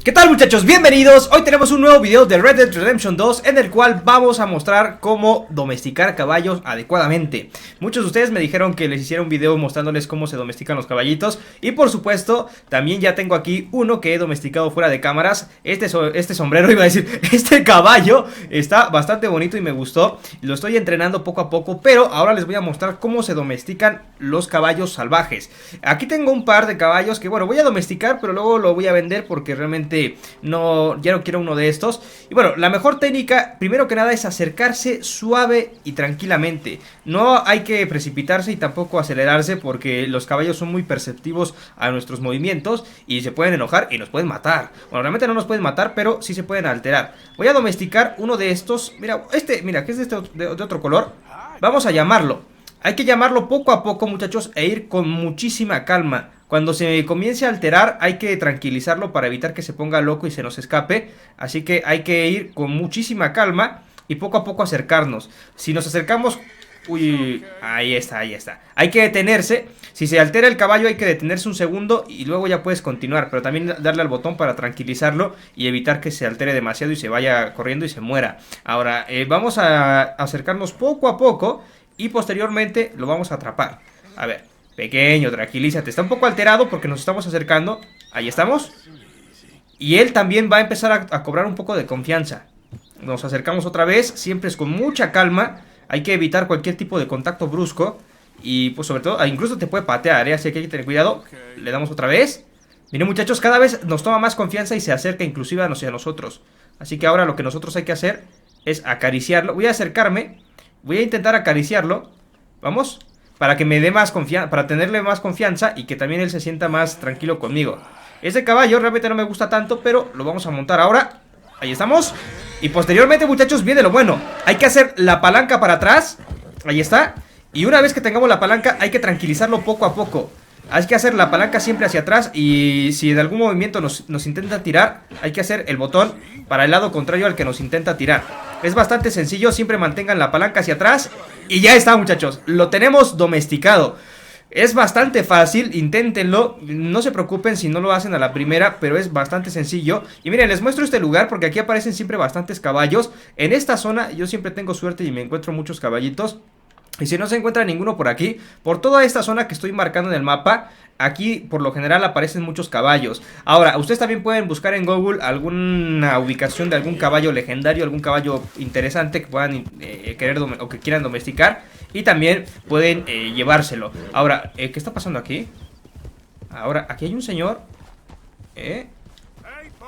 ¿Qué tal, muchachos? Bienvenidos. Hoy tenemos un nuevo video de Red Dead Redemption 2 en el cual vamos a mostrar cómo domesticar caballos adecuadamente. Muchos de ustedes me dijeron que les hiciera un video mostrándoles cómo se domestican los caballitos. Y por supuesto, también ya tengo aquí uno que he domesticado fuera de cámaras. Este sombrero, iba a decir, este caballo está bastante bonito y me gustó. Lo estoy entrenando poco a poco, pero ahora les voy a mostrar cómo se domestican los caballos salvajes. Aquí tengo un par de caballos que, bueno, voy a domesticar, pero luego lo voy a vender porque realmente ya no quiero uno de estos. Y bueno, la mejor técnica, primero que nada, es acercarse suave y tranquilamente. No hay que precipitarse y tampoco acelerarse, porque los caballos son muy perceptivos a nuestros movimientos y se pueden enojar y nos pueden matar. Bueno, realmente no nos pueden matar, pero sí se pueden alterar. Voy a domesticar uno de estos. Mira, mira, que es de otro color. Vamos a llamarlo. Hay que llamarlo poco a poco, muchachos, e ir con muchísima calma. Cuando se comience a alterar hay que tranquilizarlo para evitar que se ponga loco y se nos escape. Así que hay que ir con muchísima calma y poco a poco acercarnos. Si nos acercamos... Uy, ahí está. Hay que detenerse. Si se altera el caballo hay que detenerse un segundo y luego ya puedes continuar. Pero también darle al botón para tranquilizarlo y evitar que se altere demasiado y se vaya corriendo y se muera. Ahora, vamos a acercarnos poco a poco y posteriormente lo vamos a atrapar. A ver. Pequeño, tranquilízate. Está un poco alterado porque nos estamos acercando. Ahí estamos. Y él también va a empezar a cobrar un poco de confianza. Nos acercamos otra vez. Siempre es con mucha calma. Hay que evitar cualquier tipo de contacto brusco. Y pues sobre todo, incluso te puede patear, ¿eh? Así que hay que tener cuidado. Le damos otra vez. Miren, muchachos, cada vez nos toma más confianza y se acerca inclusive hacia nosotros. Así que ahora lo que nosotros hay que hacer es acariciarlo. Voy a acercarme. Voy a intentar acariciarlo. Vamos. Para que me dé más confianza, para tenerle más confianza y que también él se sienta más tranquilo conmigo. Este caballo realmente no me gusta tanto, pero lo vamos a montar ahora. Ahí estamos. Y posteriormente, muchachos, viene lo bueno. Hay que hacer la palanca para atrás. Ahí está. Y una vez que tengamos la palanca hay que tranquilizarlo poco a poco. Hay que hacer la palanca siempre hacia atrás. Y si en algún movimiento nos intenta tirar, hay que hacer el botón para el lado contrario al que nos intenta tirar. Es bastante sencillo, siempre mantengan la palanca hacia atrás. Y ya está, muchachos, lo tenemos domesticado. Es bastante fácil, inténtenlo. No se preocupen si no lo hacen a la primera, pero es bastante sencillo. Y miren, les muestro este lugar porque aquí aparecen siempre bastantes caballos. En esta zona yo siempre tengo suerte y me encuentro muchos caballitos. Y si no se encuentra ninguno por aquí, por toda esta zona que estoy marcando en el mapa, aquí por lo general aparecen muchos caballos. Ahora, ustedes también pueden buscar en Google alguna ubicación de algún caballo legendario, algún caballo interesante que puedan querer o que quieran domesticar. Y también pueden llevárselo. Ahora, ¿qué está pasando aquí? Ahora, aquí hay un señor.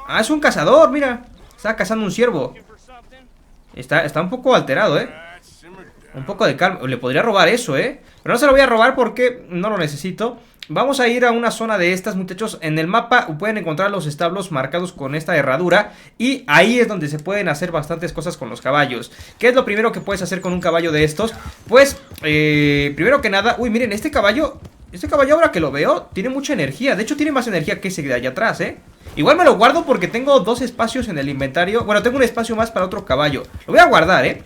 Ah, es un cazador, mira. Está cazando un ciervo. Está un poco alterado, un poco de calma. Le podría robar eso, pero no se lo voy a robar porque no lo necesito. Vamos a ir a una zona de estas, muchachos. En el mapa pueden encontrar los establos marcados con esta herradura. Y ahí es donde se pueden hacer bastantes cosas con los caballos. ¿Qué es lo primero que puedes hacer con un caballo de estos? Pues, primero que nada... Uy, miren, este caballo ahora que lo veo, tiene mucha energía. De hecho, tiene más energía que ese de allá atrás, Igual me lo guardo porque tengo dos espacios en el inventario. Bueno, tengo un espacio más para otro caballo. Lo voy a guardar,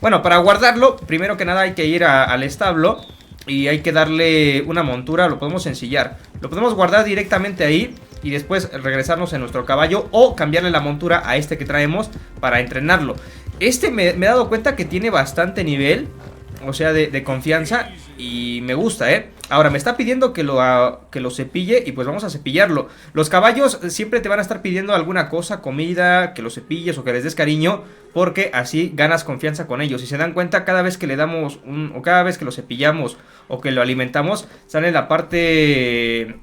Bueno, para guardarlo, primero que nada hay que ir al establo y hay que darle una montura. Lo podemos ensillar. Lo podemos guardar directamente ahí y después regresarnos en nuestro caballo o cambiarle la montura a este que traemos para entrenarlo. Me he dado cuenta que tiene bastante nivel, o sea, de confianza, y me gusta, Ahora me está pidiendo que lo cepille y pues vamos a cepillarlo. Los caballos siempre te van a estar pidiendo alguna cosa, comida, que lo cepilles o que les des cariño, porque así ganas confianza con ellos. Si se dan cuenta, cada vez que le damos o cada vez que lo cepillamos o que lo alimentamos, sale en la parte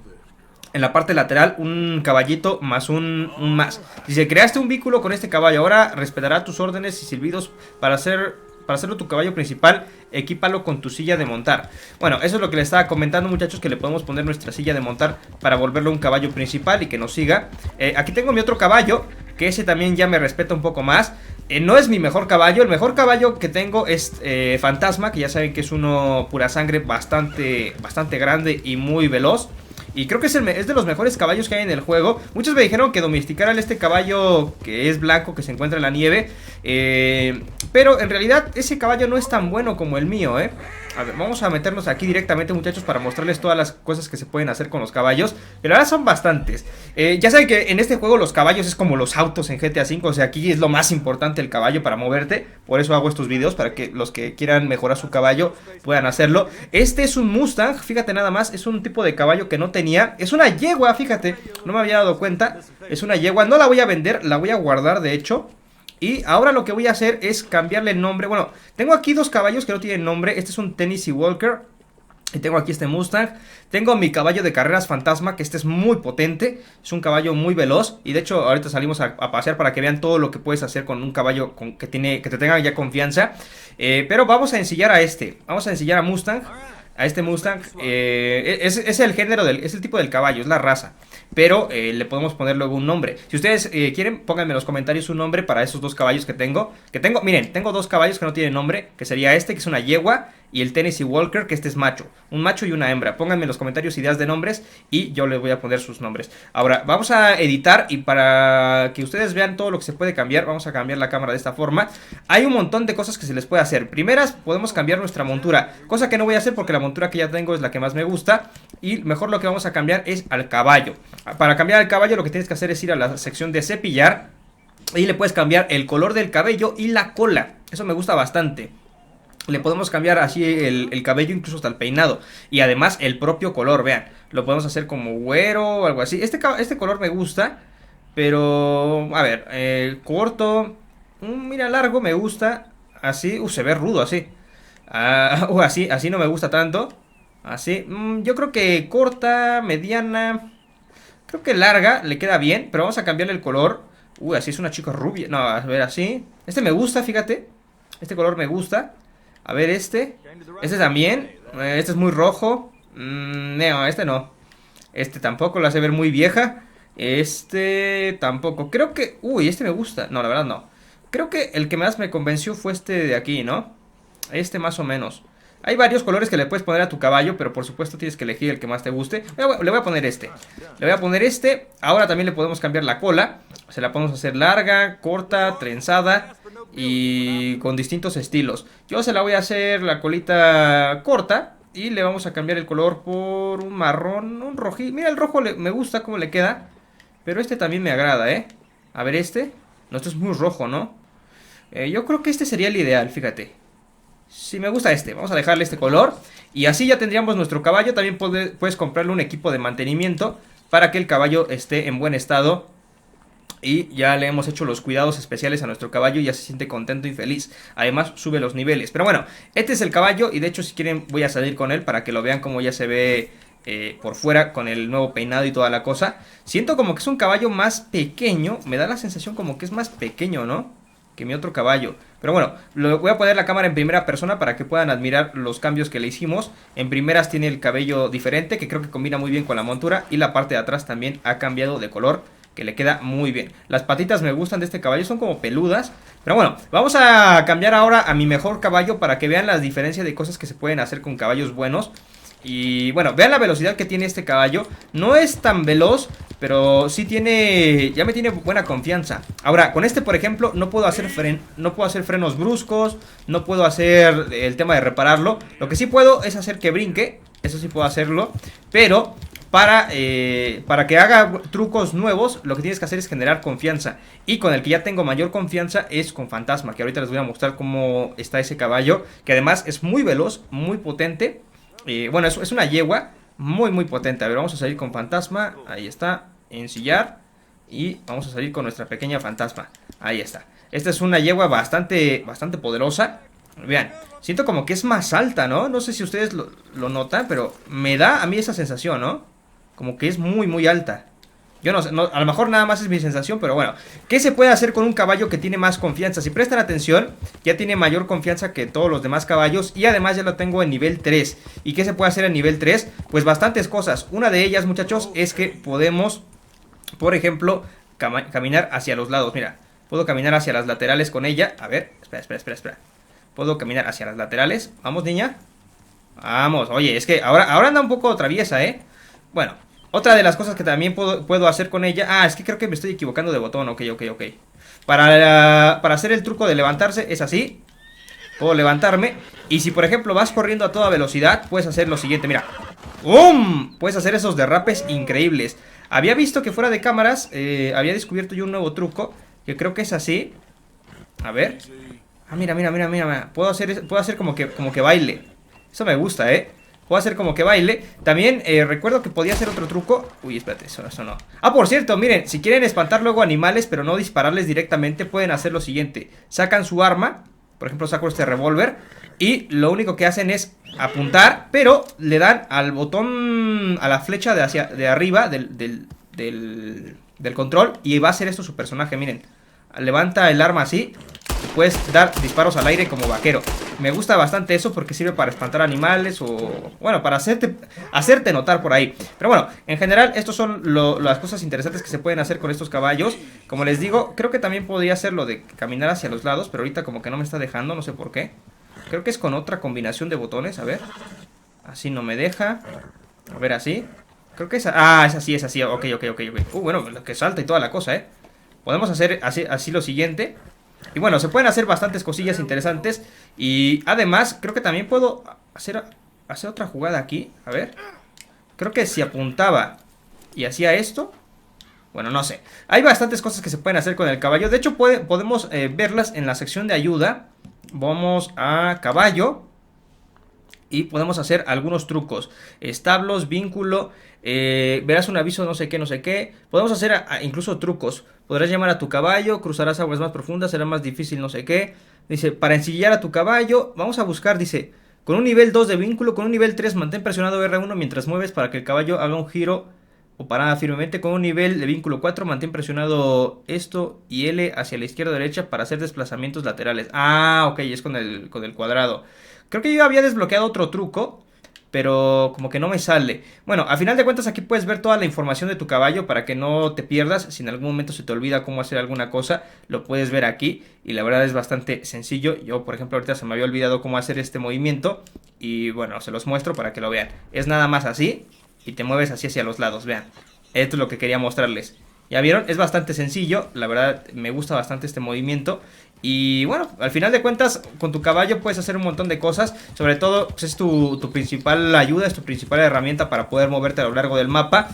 lateral un caballito más un más. Dice, creaste un vínculo con este caballo, ahora respetará tus órdenes y silbidos para hacerlo tu caballo principal, equípalo con tu silla de montar. Bueno, eso es lo que le estaba comentando, muchachos, que le podemos poner nuestra silla de montar para volverlo un caballo principal y que nos siga. Aquí tengo mi otro caballo, que ese también ya me respeta un poco más. No es mi mejor caballo, el mejor caballo que tengo es Fantasma, que ya saben que es uno pura sangre, bastante grande y muy veloz. Y creo que es de los mejores caballos que hay en el juego. Muchos me dijeron que domesticaran este caballo que es blanco, que se encuentra en la nieve. Pero en realidad ese caballo no es tan bueno como el mío, A ver, vamos a meternos aquí directamente, muchachos, para mostrarles todas las cosas que se pueden hacer con los caballos. Pero ahora son bastantes. Ya saben que en este juego los caballos es como los autos en GTA V. O sea, aquí es lo más importante el caballo para moverte. Por eso hago estos videos, para que los que quieran mejorar su caballo puedan hacerlo. Este es un Mustang, fíjate nada más. Es un tipo de caballo que no tenía. Es una yegua, fíjate, no me había dado cuenta. Es una yegua, no la voy a vender, la voy a guardar de hecho. Y ahora lo que voy a hacer es cambiarle el nombre. Bueno, tengo aquí dos caballos que no tienen nombre. Este es un Tennessee Walker y tengo aquí este Mustang. Tengo mi caballo de carreras fantasma, que este es muy potente. Es un caballo muy veloz. Y de hecho ahorita salimos a pasear para que vean todo lo que puedes hacer con un caballo que te tenga ya confianza. Pero vamos a ensillar a este. Vamos a ensillar a Mustang. A este Mustang. Es el género, es el tipo del caballo, es la raza. Pero le podemos poner luego un nombre. Si ustedes quieren, pónganme en los comentarios un nombre para esos dos caballos que tengo. Miren, tengo dos caballos que no tienen nombre. Que sería este, que es una yegua. Y el Tennessee Walker, que este es macho. Un macho y una hembra. Pónganme en los comentarios ideas de nombres y yo les voy a poner sus nombres. Ahora, vamos a editar. Y para que ustedes vean todo lo que se puede cambiar, vamos a cambiar la cámara de esta forma. Hay un montón de cosas que se les puede hacer. Primeras, podemos cambiar nuestra montura. Cosa que no voy a hacer porque la montura que ya tengo es la que más me gusta. Y mejor lo que vamos a cambiar es al caballo. Para cambiar al caballo lo que tienes que hacer es ir a la sección de cepillar. Y le puedes cambiar el color del cabello y la cola. Eso me gusta bastante. Le podemos cambiar así el cabello, incluso hasta el peinado. Y además el propio color, vean. Lo podemos hacer como güero o algo así. Este color me gusta. Pero, a ver, corto. Mira, largo me gusta. Así, se ve rudo así. Así no me gusta tanto. Así, yo creo que corta, mediana. Creo que larga, le queda bien. Pero vamos a cambiarle el color. Así es una chica rubia. No, a ver, así. Este me gusta, fíjate. Este color me gusta. A ver, este también. Este es muy rojo. No, este no. Este tampoco, lo hace ver muy vieja. Este tampoco. Creo que... este me gusta. No, la verdad no. Creo que el que más me convenció fue este de aquí, ¿no? Este más o menos. Hay varios colores que le puedes poner a tu caballo, pero por supuesto tienes que elegir el que más te guste. Le voy a poner este. Le voy a poner este. Ahora también le podemos cambiar la cola. Se la podemos hacer larga, corta, trenzada y con distintos estilos. Yo se la voy a hacer la colita corta y le vamos a cambiar el color por un marrón, un rojizo. Mira, el rojo me gusta cómo le queda, pero este también me agrada, ¿eh? A ver este. No, esto es muy rojo, ¿no? Yo creo que este sería el ideal, fíjate. Sí, me gusta este. Vamos a dejarle este color. Y así ya tendríamos nuestro caballo. También puedes comprarle un equipo de mantenimiento para que el caballo esté en buen estado. Y ya le hemos hecho los cuidados especiales a nuestro caballo y ya se siente contento y feliz. Además sube los niveles. Pero bueno, este es el caballo y de hecho si quieren voy a salir con él para que lo vean como ya se ve por fuera con el nuevo peinado y toda la cosa. Siento como que es un caballo más pequeño. Me da la sensación como que es más pequeño, ¿no? Que mi otro caballo. Pero bueno, voy a poner la cámara en primera persona para que puedan admirar los cambios que le hicimos. En primeras tiene el cabello diferente, que creo que combina muy bien con la montura. Y la parte de atrás también ha cambiado de color, que le queda muy bien. Las patitas me gustan de este caballo, son como peludas. Pero bueno, vamos a cambiar ahora a mi mejor caballo para que vean las diferencias de cosas que se pueden hacer con caballos buenos. Y bueno, vean la velocidad que tiene este caballo. No es tan veloz, pero sí tiene... ya me tiene buena confianza. Ahora, con este, por ejemplo, no puedo hacer frenos bruscos. No puedo hacer el tema de repararlo. Lo que sí puedo es hacer que brinque. Eso sí puedo hacerlo. Pero para que haga trucos nuevos, lo que tienes que hacer es generar confianza. Y con el que ya tengo mayor confianza es con Fantasma, que ahorita les voy a mostrar cómo está ese caballo, que además es muy veloz, muy potente. Bueno, es una yegua muy muy potente. A ver, vamos a salir con Fantasma. Ahí está, ensillar. Y vamos a salir con nuestra pequeña Fantasma. Ahí está. Esta es una yegua bastante poderosa. Vean, siento como que es más alta, ¿no? No sé si ustedes lo notan, pero me da a mí esa sensación, ¿no? Como que es muy muy alta. Yo no sé, a lo mejor nada más es mi sensación, pero bueno. ¿Qué se puede hacer con un caballo que tiene más confianza? Si prestan atención, ya tiene mayor confianza que todos los demás caballos. Y además ya lo tengo en nivel 3. ¿Y qué se puede hacer en nivel 3? Pues bastantes cosas. Una de ellas, muchachos, es que podemos, por ejemplo, caminar hacia los lados. Mira, puedo caminar hacia las laterales con ella. A ver, espera. Puedo caminar hacia las laterales. Vamos, niña. Vamos, oye, es que ahora anda un poco traviesa, ¿eh? Bueno, otra de las cosas que también puedo hacer con ella... Ah, es que creo que me estoy equivocando de botón. Ok. Para hacer el truco de levantarse es así. puedo levantarme. Y si por ejemplo vas corriendo a toda velocidad, puedes hacer lo siguiente, mira. ¡Bum! Puedes hacer esos derrapes increíbles. Había visto que fuera de cámaras, había descubierto yo un nuevo truco, que creo que es así. A ver. Ah, mira, mira, mira, mira. Puedo hacer como que baile. Eso me gusta, Puedo hacer como que baile. También recuerdo que podía hacer otro truco. Uy, espérate, eso no. Ah, por cierto, miren, si quieren espantar luego animales, pero no dispararles directamente, pueden hacer lo siguiente. Sacan su arma. Por ejemplo, saco este revólver. Y lo único que hacen es apuntar, pero le dan al botón, a la flecha de arriba del control. Y va a hacer esto su personaje, miren. Levanta el arma así. Puedes dar disparos al aire como vaquero. Me gusta bastante eso porque sirve para espantar animales o... bueno, para hacerte notar por ahí. Pero bueno, en general estos son las cosas interesantes que se pueden hacer con estos caballos. Como les digo, creo que también podría hacer lo de caminar hacia los lados, pero ahorita como que no me está dejando, no sé por qué. Creo que es con otra combinación de botones, a ver. Así no me deja. A ver, así. Creo que es... ah, es así, ok. Bueno, que salta y toda la cosa, Podemos hacer así lo siguiente. Y bueno, se pueden hacer bastantes cosillas interesantes. Y además, creo que también puedo hacer otra jugada aquí. A ver. Creo que si apuntaba y hacía esto... bueno, no sé. Hay bastantes cosas que se pueden hacer con el caballo. De hecho, podemos verlas en la sección de ayuda. Vamos a caballo. Y podemos hacer algunos trucos. Establos, vínculo. Verás un aviso, no sé qué. Podemos hacer incluso trucos. Podrás llamar a tu caballo. Cruzarás aguas más profundas. Será más difícil, no sé qué. Dice, para ensillar a tu caballo. Vamos a buscar, dice, con un nivel 2 de vínculo. Con un nivel 3, mantén presionado R1 mientras mueves para que el caballo haga un giro o parada firmemente. Con un nivel de vínculo 4, mantén presionado esto y L hacia la izquierda o derecha para hacer desplazamientos laterales. Ah, ok, es con el cuadrado. Creo que yo había desbloqueado otro truco, pero como que no me sale. Bueno, a final de cuentas aquí puedes ver toda la información de tu caballo para que no te pierdas. Si en algún momento se te olvida cómo hacer alguna cosa, lo puedes ver aquí. Y la verdad es bastante sencillo. Yo, por ejemplo, ahorita se me había olvidado cómo hacer este movimiento. Y bueno, se los muestro para que lo vean. Es nada más así y te mueves así hacia los lados, vean. Esto es lo que quería mostrarles. ¿Ya vieron? Es bastante sencillo, la verdad me gusta bastante este movimiento. Y bueno, al final de cuentas, con tu caballo puedes hacer un montón de cosas. Sobre todo, pues es tu principal ayuda, es tu principal herramienta para poder moverte a lo largo del mapa.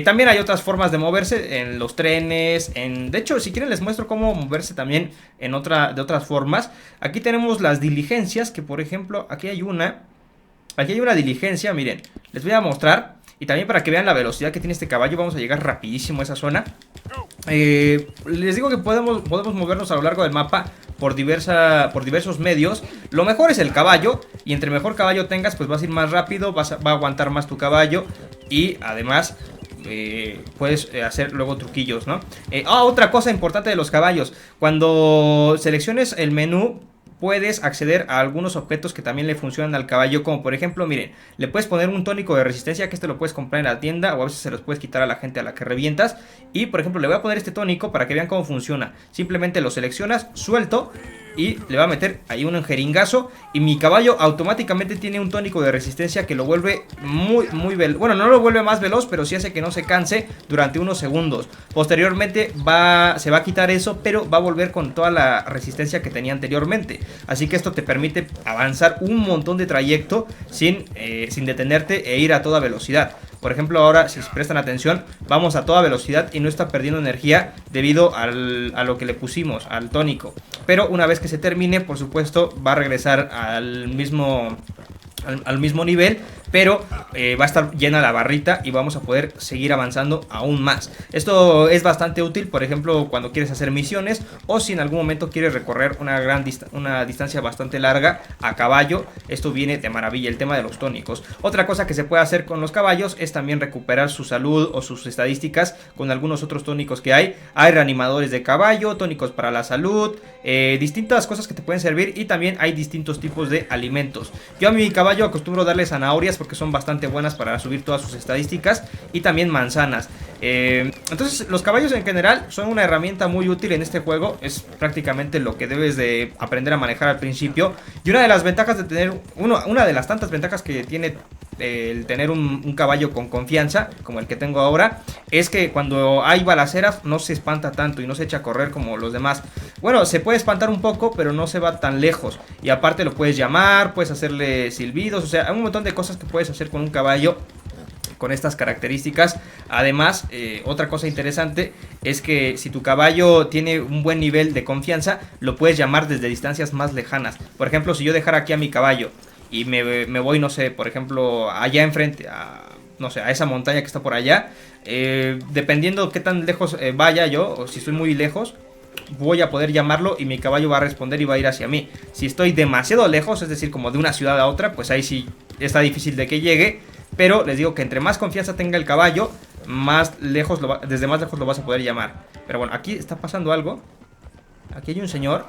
También hay otras formas de moverse, en los trenes, de hecho, si quieren les muestro cómo moverse también de otras formas. Aquí tenemos las diligencias, que por ejemplo, aquí hay una diligencia, miren, les voy a mostrar. Y también para que vean la velocidad que tiene este caballo, vamos a llegar rapidísimo a esa zona. Les digo que podemos movernos a lo largo del mapa por diversos medios. Lo mejor es el caballo, y entre mejor caballo tengas, pues vas a ir más rápido, va a aguantar más tu caballo. Y además puedes hacer luego truquillos, ¿no? Otra cosa importante de los caballos: cuando selecciones el menú, puedes acceder a algunos objetos que también le funcionan al caballo, como por ejemplo, miren, le puedes poner un tónico de resistencia, que este lo puedes comprar en la tienda, o a veces se los puedes quitar a la gente a la que revientas. Y por ejemplo, le voy a poner este tónico para que vean cómo funciona. Simplemente lo seleccionas, suelto, y le va a meter ahí un jeringazo, y mi caballo automáticamente tiene un tónico de resistencia que lo vuelve muy veloz. Bueno, no lo vuelve más veloz, pero sí hace que no se canse durante unos segundos. Posteriormente se va a quitar eso, pero va a volver con toda la resistencia que tenía anteriormente. Así que esto te permite avanzar un montón de trayecto sin detenerte e ir a toda velocidad. Por ejemplo, ahora, si prestan atención, vamos a toda velocidad y no está perdiendo energía debido a lo que le pusimos, al tónico. Pero una vez que se termine, por supuesto, va a regresar al mismo nivel, pero va a estar llena la barrita y vamos a poder seguir avanzando aún más. Esto es bastante útil, por ejemplo, cuando quieres hacer misiones, o si en algún momento quieres recorrer una distancia bastante larga a caballo. Esto viene de maravilla, el tema de los tónicos. Otra cosa que se puede hacer con los caballos es también recuperar su salud o sus estadísticas con algunos otros tónicos que hay. Hay reanimadores de caballo, tónicos para la salud, distintas cosas que te pueden servir, y también hay distintos tipos de alimentos. Yo a mi caballo acostumbro darle zanahorias porque son bastante buenas para subir todas sus estadísticas, y también manzanas. Entonces los caballos en general son una herramienta muy útil en este juego. Es prácticamente lo que debes de aprender a manejar al principio. Y una de las ventajas de tener, una de las tantas ventajas que tiene el tener un caballo con confianza, como el que tengo ahora, es que cuando hay balaceras no se espanta tanto y no se echa a correr como los demás. Bueno, se puede espantar un poco, pero no se va tan lejos. Y aparte lo puedes llamar, puedes hacerle silbidos, o sea, hay un montón de cosas que puedes hacer con un caballo con estas características. Además, otra cosa interesante es que si tu caballo tiene un buen nivel de confianza, lo puedes llamar desde distancias más lejanas. Por ejemplo, si yo dejara aquí a mi caballo y me voy, no sé, por ejemplo, allá enfrente, no sé, a esa montaña que está por allá, dependiendo qué tan lejos vaya yo, o si estoy muy lejos, voy a poder llamarlo y mi caballo va a responder y va a ir hacia mí. Si estoy demasiado lejos, es decir, como de una ciudad a otra, pues ahí sí está difícil de que llegue. Pero les digo que entre más confianza tenga el caballo, más lejos desde más lejos lo vas a poder llamar. Pero bueno, aquí está pasando algo. Aquí hay un señor.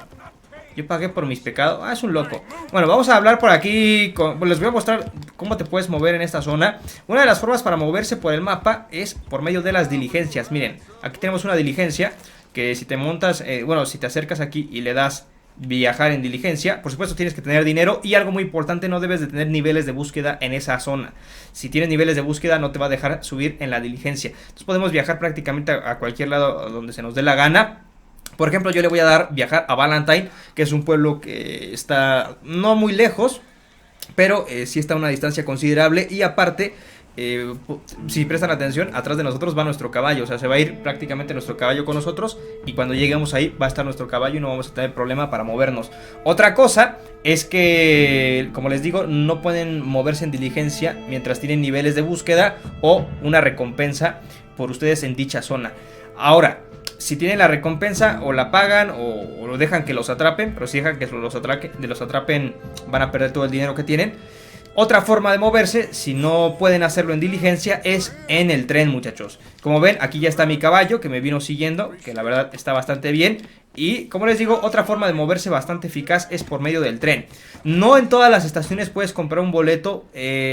Yo pagué por mis pecados. Ah, es un loco. Bueno, vamos a hablar por aquí. Les voy a mostrar cómo te puedes mover en esta zona. Una de las formas para moverse por el mapa es por medio de las diligencias. Miren, aquí tenemos una diligencia que si te montas, bueno, si te acercas aquí y le das viajar en diligencia, por supuesto tienes que tener dinero y algo muy importante, no debes de tener niveles de búsqueda en esa zona. Si tienes niveles de búsqueda no te va a dejar subir en la diligencia. Entonces podemos viajar prácticamente a cualquier lado donde se nos dé la gana. Por ejemplo, yo le voy a dar viajar a Valentine, que es un pueblo que está no muy lejos, pero sí está a una distancia considerable. Y aparte, si prestan atención, atrás de nosotros va nuestro caballo. O sea, se va a ir prácticamente nuestro caballo con nosotros. Y cuando lleguemos ahí va a estar nuestro caballo y no vamos a tener problema para movernos. Otra cosa es que, como les digo, no pueden moverse en diligencia mientras tienen niveles de búsqueda o una recompensa por ustedes en dicha zona. Ahora, si tienen la recompensa, o la pagan o lo dejan que los atrapen. Pero si dejan que los atrapen, van a perder todo el dinero que tienen. Otra forma de moverse, si no pueden hacerlo en diligencia, es en el tren, muchachos. Como ven, aquí ya está mi caballo que me vino siguiendo, que la verdad está bastante bien. Y como les digo, otra forma de moverse bastante eficaz es por medio del tren. No en todas las estaciones puedes comprar un boleto,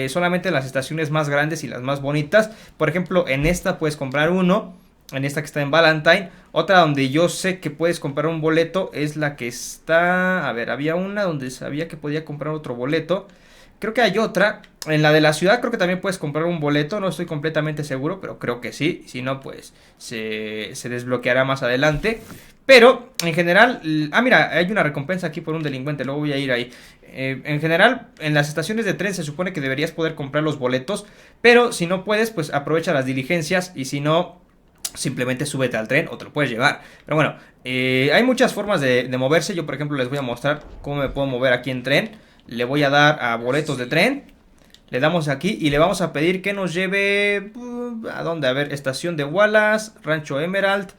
solamente en las estaciones más grandes y las más bonitas. Por ejemplo, en esta puedes comprar uno. En esta que está en Valentine. Otra donde yo sé que puedes comprar un boleto es la que está... A ver, había una donde sabía que podía comprar otro boleto. Creo que hay otra. En la de la ciudad creo que también puedes comprar un boleto. No estoy completamente seguro, pero creo que sí. Si no, pues se desbloqueará más adelante. Pero en general... Ah, mira, hay una recompensa aquí por un delincuente. Luego voy a ir ahí. En general, en las estaciones de tren se supone que deberías poder comprar los boletos. Pero si no puedes, pues aprovecha las diligencias. Y si no, simplemente súbete al tren o te lo puedes llevar. Pero bueno, hay muchas formas de moverse. Yo, por ejemplo, les voy a mostrar cómo me puedo mover aquí en tren. Le voy a dar a boletos de tren. Le damos aquí y le vamos a pedir que nos lleve... ¿A dónde? A ver, estación de Wallace, Rancho Emerald.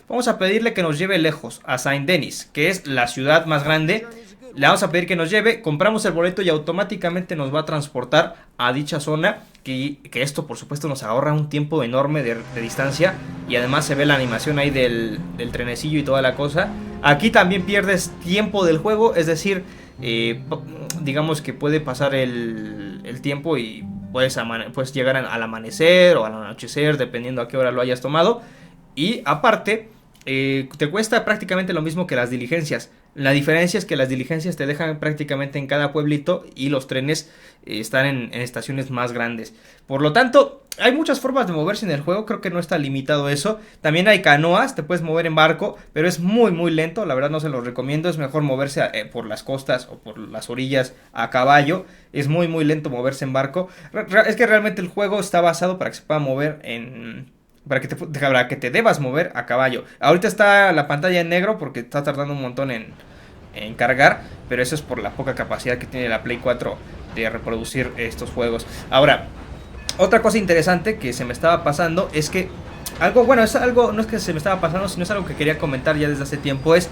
Vamos a pedirle que nos lleve lejos, a Saint Denis, que es la ciudad más grande. Le vamos a pedir que nos lleve, compramos el boleto y automáticamente nos va a transportar a dicha zona. Que esto por supuesto nos ahorra un tiempo enorme de distancia. Y además se ve la animación ahí del trenecillo y toda la cosa. Aquí también pierdes tiempo del juego, es decir... digamos que puede pasar el tiempo y puedes llegar al amanecer o al anochecer, dependiendo a qué hora lo hayas tomado. Y aparte, te cuesta prácticamente lo mismo que las diligencias. La diferencia es que las diligencias te dejan prácticamente en cada pueblito y los trenes están en estaciones más grandes. Por lo tanto, hay muchas formas de moverse en el juego, creo que no está limitado eso. También hay canoas, te puedes mover en barco, pero es muy muy lento, la verdad no se los recomiendo. Es mejor moverse por las costas o por las orillas a caballo. Es muy muy lento moverse en barco. Es que realmente el juego está basado para que se pueda mover para que te debas mover a caballo. Ahorita está la pantalla en negro porque está tardando un montón en cargar, pero eso es por la poca capacidad que tiene la Play 4 de reproducir estos juegos. Ahora, otra cosa interesante que se me estaba pasando es que no es que se me estaba pasando, sino es algo que quería comentar ya desde hace tiempo, es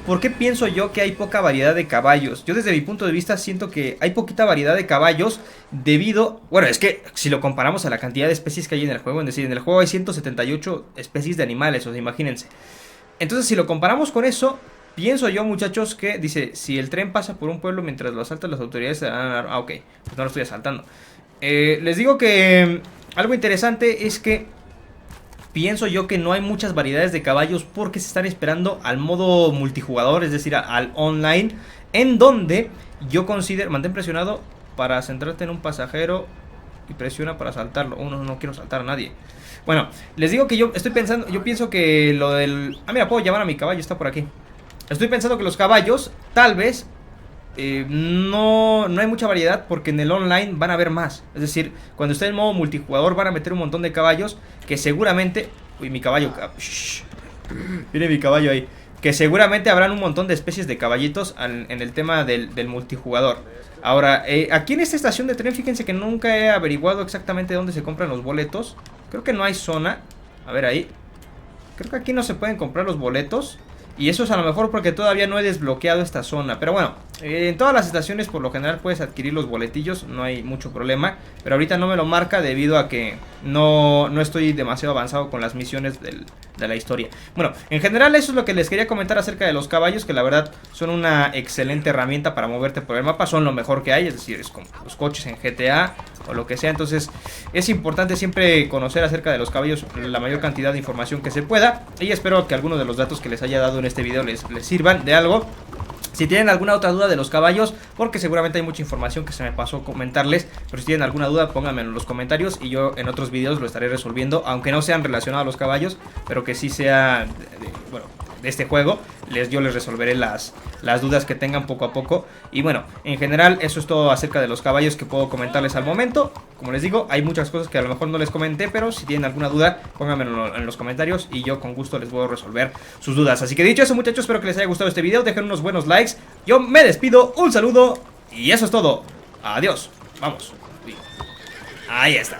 ¿por qué pienso yo que hay poca variedad de caballos? Yo desde mi punto de vista siento que hay poquita variedad de caballos debido... Bueno, es que si lo comparamos a la cantidad de especies que hay en el juego, es decir, en el juego hay 178 especies de animales, o sea, imagínense. Entonces, si lo comparamos con eso, pienso yo, muchachos, que dice, si el tren pasa por un pueblo mientras lo asaltan las autoridades... ok, pues no lo estoy asaltando. Les digo que algo interesante es que pienso yo que no hay muchas variedades de caballos porque se están esperando al modo multijugador, es decir, al online, en donde yo considero... Mantén presionado para centrarte en un pasajero. y presiona para saltarlo. No quiero saltar a nadie. Bueno, les digo que yo estoy pensando, yo pienso que lo del... Ah, mira, puedo llamar a mi caballo, está por aquí. Estoy pensando que los caballos, tal vez, no hay mucha variedad porque en el online van a haber más. Es decir, cuando esté en modo multijugador van a meter un montón de caballos que seguramente... Uy, mi caballo... Shh. Viene mi caballo ahí. Que seguramente habrán un montón de especies de caballitos en el tema del multijugador. Ahora, aquí en esta estación de tren, fíjense que nunca he averiguado exactamente dónde se compran los boletos. Creo que no hay zona. A ver ahí. Creo que aquí no se pueden comprar los boletos. Y eso es a lo mejor porque todavía no he desbloqueado esta zona. Pero bueno, en todas las estaciones por lo general puedes adquirir los boletillos. No hay mucho problema. Pero ahorita no me lo marca debido a que no estoy demasiado avanzado con las misiones de la historia. Bueno, en general eso es lo que les quería comentar acerca de los caballos. Que la verdad son una excelente herramienta para moverte por el mapa. Son lo mejor que hay. Es decir, es como los coches en GTA o lo que sea. Entonces es importante siempre conocer acerca de los caballos la mayor cantidad de información que se pueda. Y espero que algunos de los datos que les haya dado en este video les sirvan de algo. Si tienen alguna otra duda de los caballos, porque seguramente hay mucha información que se me pasó comentarles, pero si tienen alguna duda pónganmelo en los comentarios y yo en otros videos lo estaré resolviendo, aunque no sean relacionados a los caballos, pero que sí sea de este juego. Yo les resolveré las dudas que tengan poco a poco. Y bueno, en general eso es todo acerca de los caballos que puedo comentarles al momento. Como les digo, hay muchas cosas que a lo mejor no les comenté, pero si tienen alguna duda, pónganmelo en los comentarios y yo con gusto les puedo resolver sus dudas. Así que dicho eso, muchachos, espero que les haya gustado este video. Dejen unos buenos likes. Yo me despido, un saludo y eso es todo. Adiós. Vamos. Ahí está.